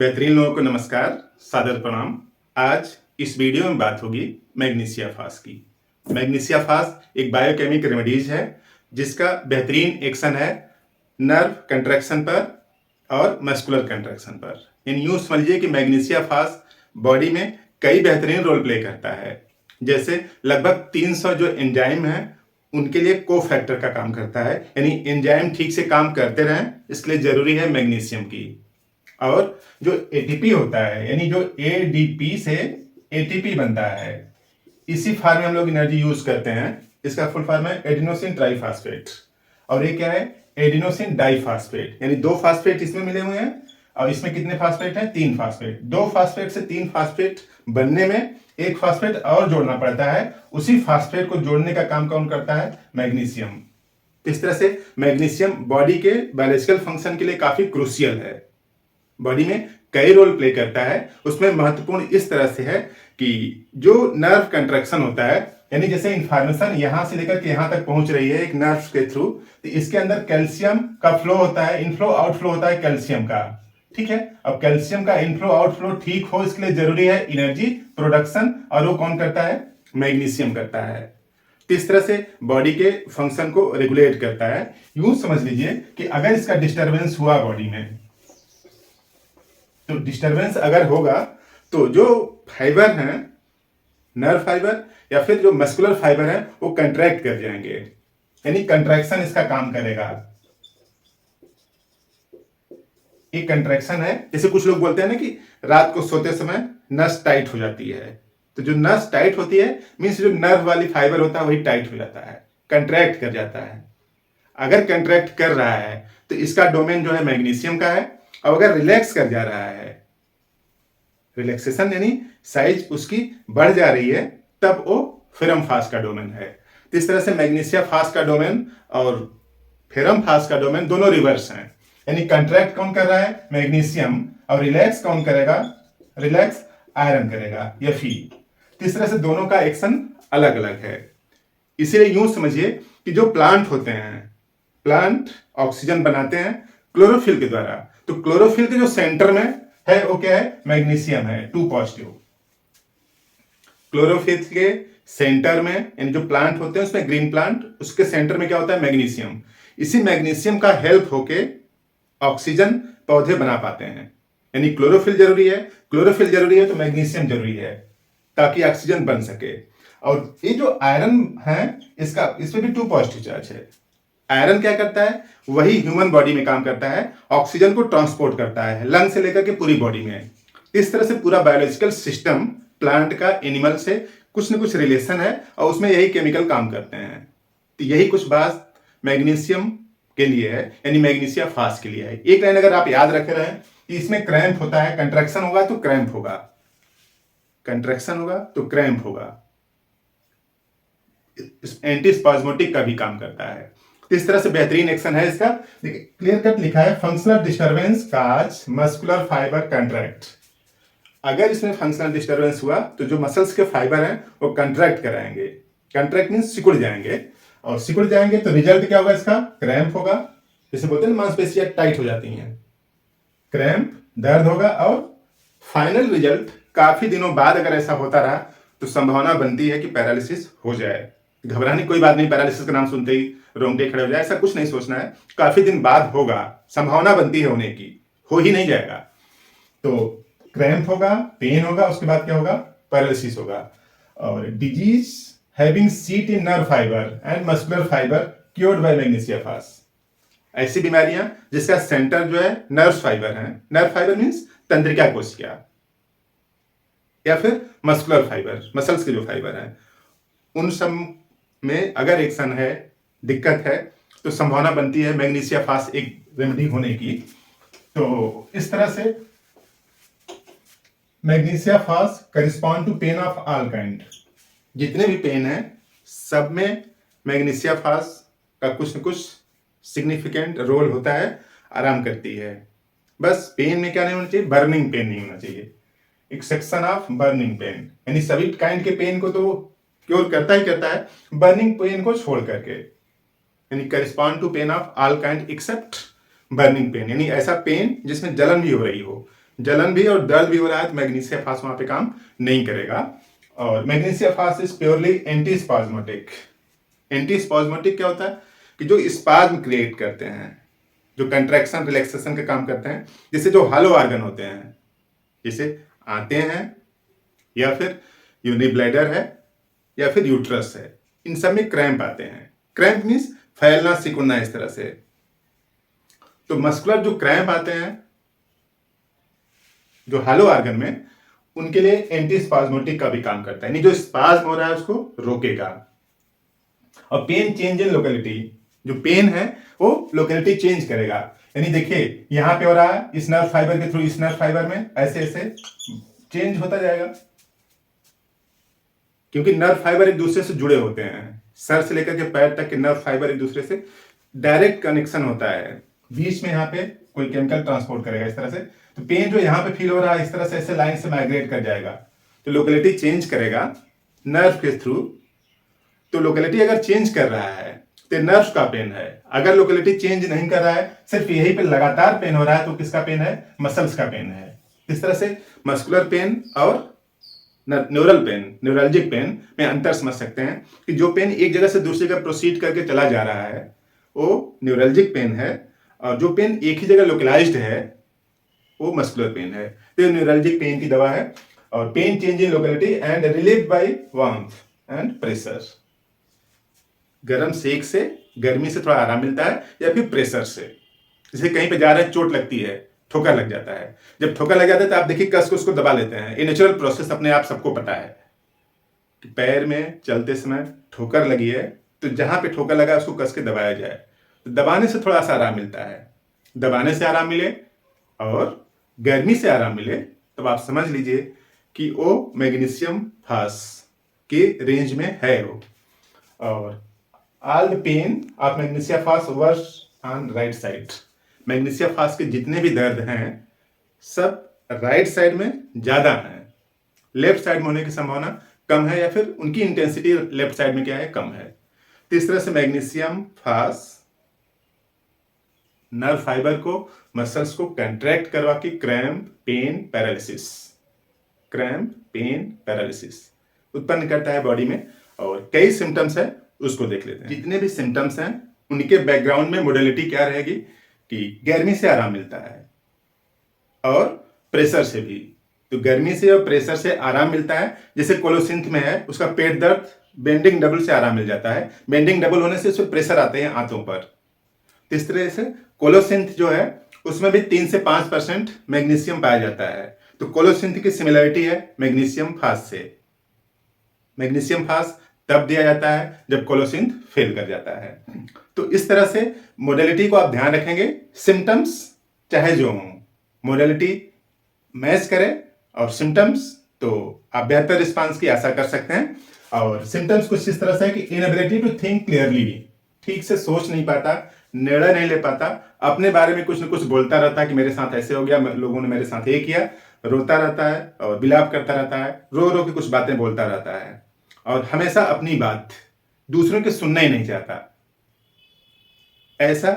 बेहतरीन लोगों को नमस्कार, सादर प्रणाम। आज इस वीडियो में बात होगी मैग्नीशिया फास्ट की। मैग्नीशिया फास्ट एक बायोकेमिक रेमेडीज है जिसका बेहतरीन एक्शन है नर्व कंट्रैक्शन पर और मस्कुलर कंट्रैक्शन पर। इन यूं समझिए कि मैग्नीशिया फास्ट बॉडी में कई बेहतरीन रोल प्ले करता है। जैसे लगभग 300 जो एंजाइम हैं उनके लिए को फैक्टर का काम करता है, यानी एंजाइम ठीक से काम करते रहें, इसके लिए जरूरी है मैग्नीशियम की। और जो एटीपी होता है, यानी जो एडीपी से एटीपी बनता है, इसी फॉर्म में हम लोग एनर्जी यूज करते हैं। इसका फुल फॉर्म है एडिनोसिन ट्राइफॉस्फेट। और ये क्या है? एडिनोसिन डाइफॉस्फेट, यानी 2 फास्फेट इसमें मिले हुए हैं और इसमें कितने फास्फेट हैं? 3 फास्फेट। 2 फास्फेट से 3 फास्फेट बनने में एक फास्फेट और जोड़ना पड़ता है। उसी फास्फेट को जोड़ने का काम कौन करता है? मैग्नीशियम। इस तरह से मैग्नीशियम बॉडी के बायोलॉजिकल फंक्शन के लिए काफी क्रूशियल है। बॉडी में कई रोल प्ले करता है। उसमें महत्वपूर्ण इस तरह से है कि जो नर्व कंट्रैक्शन होता है, यानी जैसे इंफॉर्मेशन यहां से लेकर के यहां तक पहुंच रही है एक नर्व के थ्रू, तो इसके अंदर कैल्शियम का फ्लो होता है, इनफ्लो आउटफ्लो होता है कैल्शियम का। ठीक है, अब कैल्शियम का इनफ्लो आउटफ्लो ठीक हो, इसके लिए जरूरी है एनर्जी प्रोडक्शन, और वो कौन करता है? मैग्नीशियम करता है। तो इस तरह से बॉडी के फंक्शन को रेगुलेट करता है। यूं समझ लीजिए कि अगर इसका डिस्टर्बेंस हुआ बॉडी में, तो डिस्टरबेंस अगर होगा तो जो फाइबर हैं, नर्व फाइबर या फिर जो मस्कुलर फाइबर है, वो कंट्रैक्ट कर जाएंगे, यानी कंट्रैक्शन इसका काम करेगा। एक कंट्रैक्शन है, जैसे कुछ लोग बोलते हैं ना कि रात को सोते समय नस टाइट हो जाती है, तो जो नस टाइट होती है मीन्स जो नर्व वाली फाइबर होता है वही टाइट हो जाता है, कंट्रैक्ट कर जाता है। अगर कंट्रैक्ट कर रहा है तो इसका डोमेन जो है मैग्नीशियम का है, और अगर रिलैक्स कर जा रहा है, रिलैक्सेशन यानी साइज उसकी बढ़ जा रही है, तब वो फेरम फास्ट का डोमेन है। तो इस तरह से मैग्नीशिया फास्ट का डोमेन और फेरम फास्ट का डोमेन दोनों रिवर्स हैं, यानी कंट्रैक्ट कौन कर रहा है? मैग्नीशियम, और रिलैक्स कौन करेगा? रिलैक्स आयरन करेगा, या फी। तो इस तरह से दोनों का एक्शन अलग अलग है। इसीलिए यूं समझिए कि जो प्लांट होते हैं, प्लांट ऑक्सीजन बनाते हैं क्लोरोफिल के द्वारा, तो क्लोरोफिल के जो सेंटर में है वो क्या है? मैग्नीशियम है, 2 पॉजिटिव। क्लोरोफिल के सेंटर में, यानी जो प्लांट होते हैं उसमें ग्रीन प्लांट, उसके सेंटर में क्या होता है? मैग्नीशियम। इसी मैग्नीशियम का हेल्प होके ऑक्सीजन पौधे बना पाते हैं, यानी क्लोरोफिल जरूरी है, क्लोरोफिल जरूरी है तो मैग्नीशियम जरूरी है ताकि ऑक्सीजन बन सके। और ये जो आयरन है, इसमें भी 2 पॉजिटिव चार्ज है। आयरन क्या करता है? वही ह्यूमन बॉडी में काम करता है, ऑक्सीजन को ट्रांसपोर्ट करता है लंग से लेकर के पूरी बॉडी में। इस तरह से पूरा बायोलॉजिकल सिस्टम प्लांट का एनिमल से कुछ न कुछ रिलेशन है, और उसमें यही केमिकल काम करते हैं। तो यही कुछ बात मैग्नीशियम के लिए है, यानी मैग्नीशिया फास्ट के लिए है। एक लाइन अगर आप याद रखे रहे कि इसमें क्रैम्प होता है, कंट्रैक्शन होगा तो क्रैम्प होगा, कंट्रैक्शन होगा तो क्रैम्प होगा। एंटी स्पाज्मोटिक का भी काम करता है। इस तरह से बेहतरीन एक्शन है इसका। देखिए क्लियर कट लिखा है, फंक्शनल डिस्टरबेंस काज मस्कुलर फाइबर कंट्रैक्ट। अगर इसमें फंक्शनल डिस्टरबेंस हुआ तो जो मसल्स के फाइबर हैं वो कंट्रैक्ट कराएंगे। कंट्रैक्ट मींस सिकुड़ जाएंगे, और सिकुड़ जाएंगे तो रिजल्ट क्या होगा? इसका क्रैम्प होगा। जैसे बोलते हैं मांसपेशियां टाइट हो जाती हैं, क्रैम्प, दर्द होगा। और फाइनल रिजल्ट काफी दिनों बाद अगर ऐसा होता रहा तो संभावना बनती है कि पैरालिसिस हो जाए। घबराने कोई बात नहीं, पैरालिसिस का नाम सुनते ही रोंगटे खड़े हो जाए, ऐसा कुछ नहीं सोचना है। काफी दिन बाद होगा, संभावना बनती है होने की, हो ही नहीं जाएगा। तो क्रैम्प होगा, पेन होगा, उसके बाद क्या होगा? पैरालिसिस होगा। और disease having seat in nerve fibre and muscular fibre cured by magnesia fast. ऐसी बीमारियां जिसका सेंटर जो है नर्व फाइबर है, नर्व फाइबर मीन्स तंत्रिका कोशिका, या फिर मस्कुलर फाइबर, मसल्स के जो फाइबर है, उन सब में अगर एक्शन है, दिक्कत है, तो संभावना बनती है मैग्नीशिया फास्ट एक रेमेडी होने की। तो इस तरह से magnesia phos correspond to pain of all kind. जितने भी पेन है सब में मैग्नीशिया फास्ट का कुछ न कुछ सिग्निफिकेंट रोल होता है, आराम करती है। बस पेन में क्या नहीं होना चाहिए? बर्निंग पेन नहीं होना चाहिए, एक्सेप्शन ऑफ बर्निंग पेन, यानी सभी काइंड के पेन को तो क्योर करता ही करता है, बर्निंग पेन को छोड़ करके, यानी correspond to pain of all kind except burning pain, यानी ऐसा पेन जिसमें जलन भी हो रही हो, जलन भी और दर्द भी हो रहा है तो मैग्नीशिया फास्ट वहां पे काम नहीं करेगा। और magnesia fast is purely anti spasmodic. Anti spasmodic क्या होता है कि जो स्पाज्म क्रिएट करते हैं, जो कंट्रैक्शन रिलैक्सेशन का काम करते हैं, जैसे जो हॉलो ऑर्गन होते हैं, जैसे आते हैं या फिर यूनिब्लैडर है या फिर यूट्रस है, इन सब में क्रैम्प आते हैं। क्रैम्प मीन्स फैलना सिकुड़ना इस तरह से। तो मस्कुलर जो क्रैम्प आते हैं जो हॉलो ऑर्गन में, उनके लिए एंटी स्पाज्मोटिक का भी काम करता है, यानी जो स्पाज्म हो रहा है उसको रोकेगा। और पेन चेंज इन लोकेलिटी, जो पेन है वो लोकेलिटी चेंज करेगा। यानी देखिए यहां पे हो रहा है, इस नर्व फाइबर के थ्रू इस नर्व फाइबर में ऐसे ऐसे चेंज होता जाएगा, क्योंकि नर्व फाइबर एक दूसरे से जुड़े होते हैं। सर से लेकर के पैर तक के नर्व फाइबर एक दूसरे से डायरेक्ट कनेक्शन होता है। बीच में यहाँ पे कोई केमिकल ट्रांसपोर्ट करेगा इस तरह से। तो पेन जो यहाँ पे फील हो रहा है इस तरह से ऐसे लाइन से माइग्रेट कर जाएगा, तो लोकेलिटी चेंज करेगा नर्व के थ्रू। तो लोकेलिटी अगर चेंज कर रहा है तो नर्व का पेन है। अगर लोकेलिटी चेंज नहीं कर रहा है, सिर्फ यही पे लगातार पेन हो रहा है, तो किसका पेन है? मसल्स का पेन है। इस तरह से मस्कुलर पेन और न्यूरल पेन, न्यूरल्जिक पेन में अंतर समझ सकते हैं कि जो पेन एक जगह से दूसरी जगह प्रोसीड करके चला जा रहा है वो न्यूरल्जिक पेन है, और जो पेन एक ही जगह लोकलाइज्ड है वो मस्कुलर पेन है। तो न्यूरल्जिक पेन की दवा है। और pain change in locality and relieve by warmth and pressure. गर्म सेक से, गर्मी से थोड़ा आराम मिलता है, या फिर प्रेशर से, जैसे कहीं पे जा रहे हैं चोट लगती है, ठोकर लग जाता है। जब ठोकर लग जाता है तो आप देखिए कस को उसको दबा लेते हैं। ये नेचुरल प्रोसेस अपने आप सबको पता है कि पैर में चलते समय ठोकर लगी है तो जहां पे ठोकर लगा उसको कस के दबाया जाए, तो दबाने से थोड़ा सा आराम मिलता है। दबाने से आराम मिले और गर्मी से आराम मिले तब आप समझ लीजिए कि वो मैग्नीशियम फास्ट के रेंज में है वो। और all the pain of magnesia fast works on right side. Magnesia fast के जितने भी दर्द हैं सब राइट साइड में ज्यादा हैं। लेफ्ट साइड में होने की संभावना कम है, या फिर उनकी इंटेंसिटी लेफ्ट साइड में क्या है? कम है। तो इस तरह से मैग्नीशियम फास्ट नर्व फाइबर को, मसल्स को कंट्रैक्ट करवा के cramp, pain, paralysis, cramp, pain, paralysis उत्पन्न करता है बॉडी में। और कई सिम्टम्स है, उसको देख लेते हैं। जितने भी सिम्टम्स हैं उनके बैकग्राउंड में मोडेलिटी क्या रहेगी कि गर्मी से आराम मिलता है और प्रेशर से भी। तो गर्मी से और प्रेशर से आराम मिलता है। जैसे कोलोसिंथ में है, उसका पेट दर्द बेंडिंग डबल से आराम मिल जाता है। बेंडिंग डबल होने से उसमें प्रेशर आते हैं आंतों पर। तो इस तरह से कोलोसिंथ जो है उसमें भी 3 से 5% मैग्नीशियम पाया जाता है। तो कोलोसिंथ की सिमिलरिटी है मैग्नीशियम फास्ट से। मैग्नीशियम फास्ट तब दिया जाता है जब कोलोसिंथ फेल कर जाता है। तो इस तरह से मोडेलिटी को आप ध्यान रखेंगे। सिम्टम्स चाहे जो हों, मोडेलिटी मैच करे और सिम्टम्स, तो आप बेहतर रिस्पांस की आशा कर सकते हैं। और सिम्टम्स कुछ इस तरह से है कि इनएबिलिटी टू थिंक क्लियरली, ठीक से सोच नहीं पाता, निर्णय नहीं ले पाता, अपने बारे में कुछ न कुछ बोलता रहता है कि मेरे साथ ऐसे हो गया, लोगों ने मेरे साथ ये किया, रोता रहता है और विलाप करता रहता है, रो रो के कुछ बातें बोलता रहता है, और हमेशा अपनी बात, दूसरों की सुनना ही नहीं चाहता। ऐसा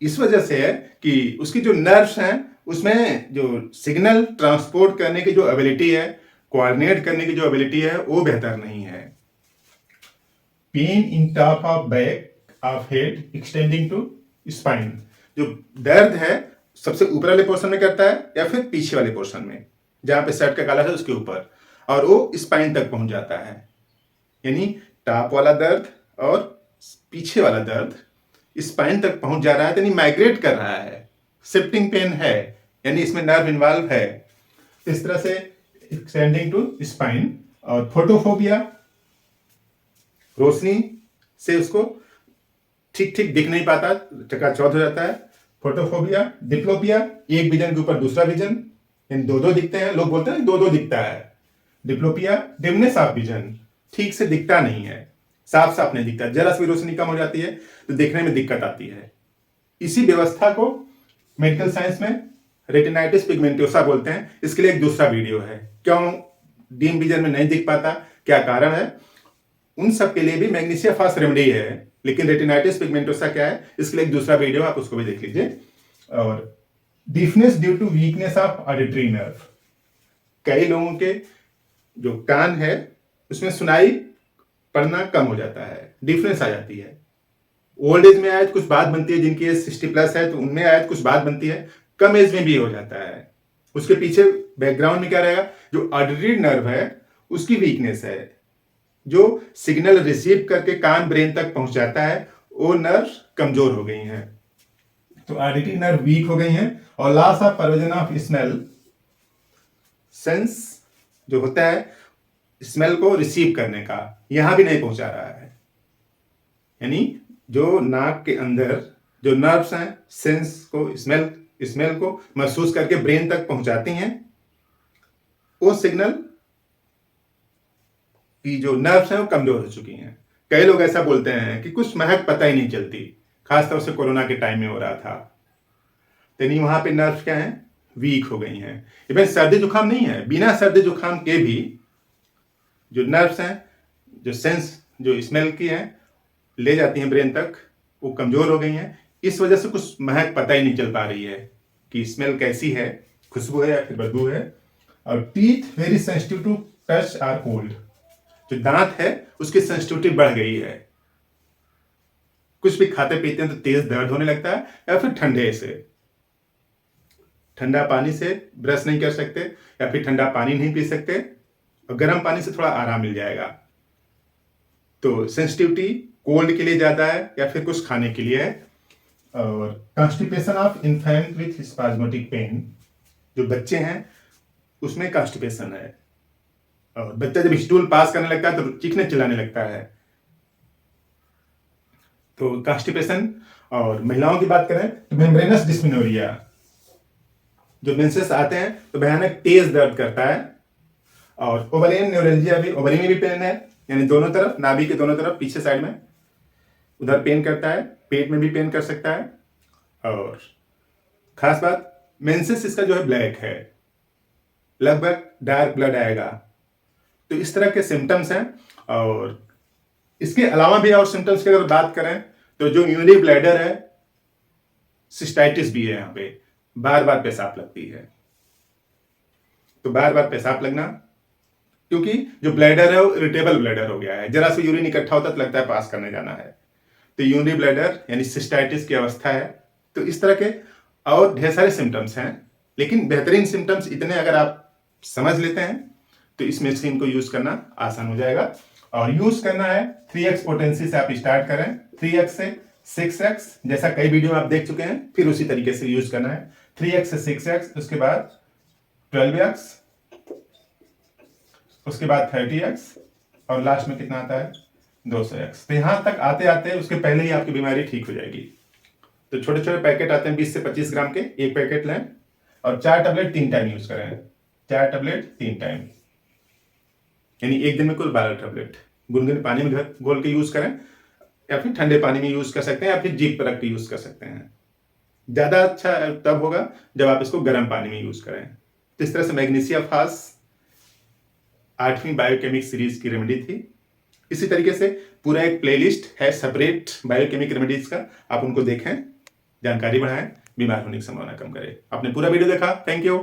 इस वजह से है कि उसकी जो नर्व्स हैं उसमें जो सिग्नल ट्रांसपोर्ट करने की जो एबिलिटी है, कोऑर्डिनेट करने की जो एबिलिटी है, वो बेहतर नहीं है। Pain in top of back of head extending to spine, जो दर्द है सबसे ऊपर वाले पोर्शन में करता है या फिर पीछे वाले पोर्शन में, जहां पे शर्ट का कॉलर है उसके ऊपर, और वो स्पाइन तक पहुंच जाता है। यानी टॉप वाला दर्द और पीछे वाला दर्द स्पाइन तक पहुंच जा रहा है, यानी माइग्रेट कर रहा है, शिफ्टिंग पेन है, यानी इसमें नर्व इन्वॉल्व है। इस तरह से एक्सटेंडिंग टू स्पाइन। और फोटोफोबिया, रोशनी से उसको ठीक ठीक दिख नहीं पाता, चकाचौंध हो जाता है। फोटोफोबिया। डिप्लोपिया, एक विजन के ऊपर दूसरा विजन, इन दो दो दिखते हैं, लोग बोलते हैं दो दो दिखता है। डिप्लोपिया, डिमनेस ऑफ विजन, ठीक से दिखता नहीं है, साफ साफ नहीं दिखता, जरा सी रोशनी कम हो जाती है तो देखने में दिक्कत आती है। इसी व्यवस्था को मेडिकल साइंस में रेटिनाइटिस पिगमेंटोसा बोलते हैं। इसके लिए एक दूसरा वीडियो है, क्यों डीम विजन में नहीं दिख पाता, क्या कारण है, उन सब के लिए भी मैग्नीशिया फास्ट रेमेडी है। लेकिन रेटिनाइटिस पिगमेंटोसा क्या है, इसके लिए एक दूसरा वीडियो, आप उसको भी देख लीजिए। और deafness due to weakness of auditory nerve. कई लोगों के जो कान है उसमें सुनाई पड़ना कम हो जाता है, डिफरेंस आ जाती है। ओल्ड एज में आयत कुछ बात बनती है, जिनकी एज 60+ है तो उनमें आयत कुछ बात बनती है, कम एज में भी हो जाता है। उसके पीछे बैकग्राउंड में क्या रहेगा, जो ऑडिटरी नर्व है उसकी वीकनेस है, जो सिग्नल रिसीव करके कान ब्रेन तक पहुंचाता है, वो नर्व कमजोर हो गई हैं। तो ऑडिटरी नर्व वीक हो गई हैं और loss of perversion of smell, sense जो होता है स्मेल को रिसीव करने का, यहां भी नहीं पहुंचा रहा है। यानी जो नाक के अंदर जो नर्व्स हैं सेंस को स्मेल को महसूस करके ब्रेन तक पहुंचाती हैं, वो सिग्नल की जो नर्व्स हैं वो कमजोर हो चुकी हैं। कई लोग ऐसा बोलते हैं कि कुछ महक पता ही नहीं चलती, खासतौर से कोरोना के टाइम में हो रहा था। यानी वहां पे नर्व्स क्या हैं, वीक हो गई हैं। इवन सर्दी जुकाम नहीं है, बिना सर्दी जुकाम के भी जो नर्व्स हैं, जो सेंस जो स्मेल की हैं ले जाती हैं ब्रेन तक, वो कमजोर हो गई हैं। इस वजह से कुछ महक पता ही नहीं चल पा रही है कि स्मेल कैसी है, खुशबू है या फिर बदबू है। और teeth very sensitive to touch or cold, जो दांत है उसकी सेंसिटिविटी बढ़ गई है। कुछ भी खाते पीते हैं तो तेज दर्द होने लगता है, या फिर ठंडे से, ठंडा पानी से ब्रश नहीं कर सकते या फिर ठंडा पानी नहीं पी सकते, और गर्म पानी से थोड़ा आराम मिल जाएगा। तो सेंसिटिविटी कोल्ड के लिए ज्यादा है या फिर कुछ खाने के लिए है। और constipation of infant with spasmodic pain, जो बच्चे हैं उसमें कॉन्स्टिपेशन है, और बच्चा जब स्टूल पास करने लगता है तो चीखने चिल्लाने लगता है। तो कॉन्स्टिपेशन। और महिलाओं की बात करें तो मेम्ब्रेनस डिस्मेनोरिया, जो मेंसेस आते हैं तो भयानक तेज दर्द करता है। और ओवरियन न्यूरल्जिया भी, ओवरी में भी पेन है, यानी दोनों तरफ, नाभि के दोनों तरफ पीछे साइड में उधर पेन करता है, पेट में भी पेन कर सकता है। और खास बात, मेंसेस इसका जो है ब्लैक है, लगभग डार्क ब्लड आएगा। तो इस तरह के सिम्टम्स हैं। और इसके अलावा भी और सिम्टम्स की अगर बात करें तो जो यूरिनरी ब्लैडर है, सिस्टाइटिस भी है, यहाँ पे बार बार पेशाब लगती है। तो बार बार पेशाब लगना, क्योंकि जो ब्लैडर है वो इरिटेबल ब्लैडर हो गया है, जरा सा यूरिन इकट्ठा होता तो लगता है पास करने जाना है। तो यूरिनरी ब्लैडर यानी सिस्टाइटिस की अवस्था है। तो इस तरह के और ढेर सारे सिम्टम्स हैं, लेकिन बेहतरीन सिम्टम्स इतने अगर आप समझ लेते हैं तो इस मेडिसिन को यूज करना आसान हो जाएगा। और यूज करना है 3x पोटेंसी से आप स्टार्ट करें, 3x से 6x, जैसा कई वीडियो आप देख चुके हैं, फिर उसी तरीके से यूज करना है 3x से 6x, उसके बाद 12x, उसके बाद 30x, और लास्ट में कितना आता है 200x। तो यहां तक आते आते उसके पहले ही आपकी बीमारी ठीक हो जाएगी। तो छोटे छोटे पैकेट आते हैं 20 से 25 ग्राम के, एक पैकेट लें और 4 टैबलेट 3 टाइम यूज करें। 4 टैबलेट 3 टाइम, यानी एक दिन में कुल 12 टैबलेट गुनगुने पानी में घोल के यूज करें, या फिर ठंडे पानी में यूज कर सकते हैं, या फिर जीभ पर रख के यूज कर सकते हैं। ज्यादा अच्छा तब होगा जब आप इसको गर्म पानी में यूज करें। तो इस तरह से मैग्नीशिया फास्ट 8वीं बायोकेमिक सीरीज की रेमेडी थी। इसी तरीके से पूरा एक प्लेलिस्ट है सेपरेट बायोकेमिक रेमेडीज का, आप उनको देखें, जानकारी बढ़ाएं, बीमार होने की संभावना कम करें। आपने पूरा वीडियो देखा, थैंक यू।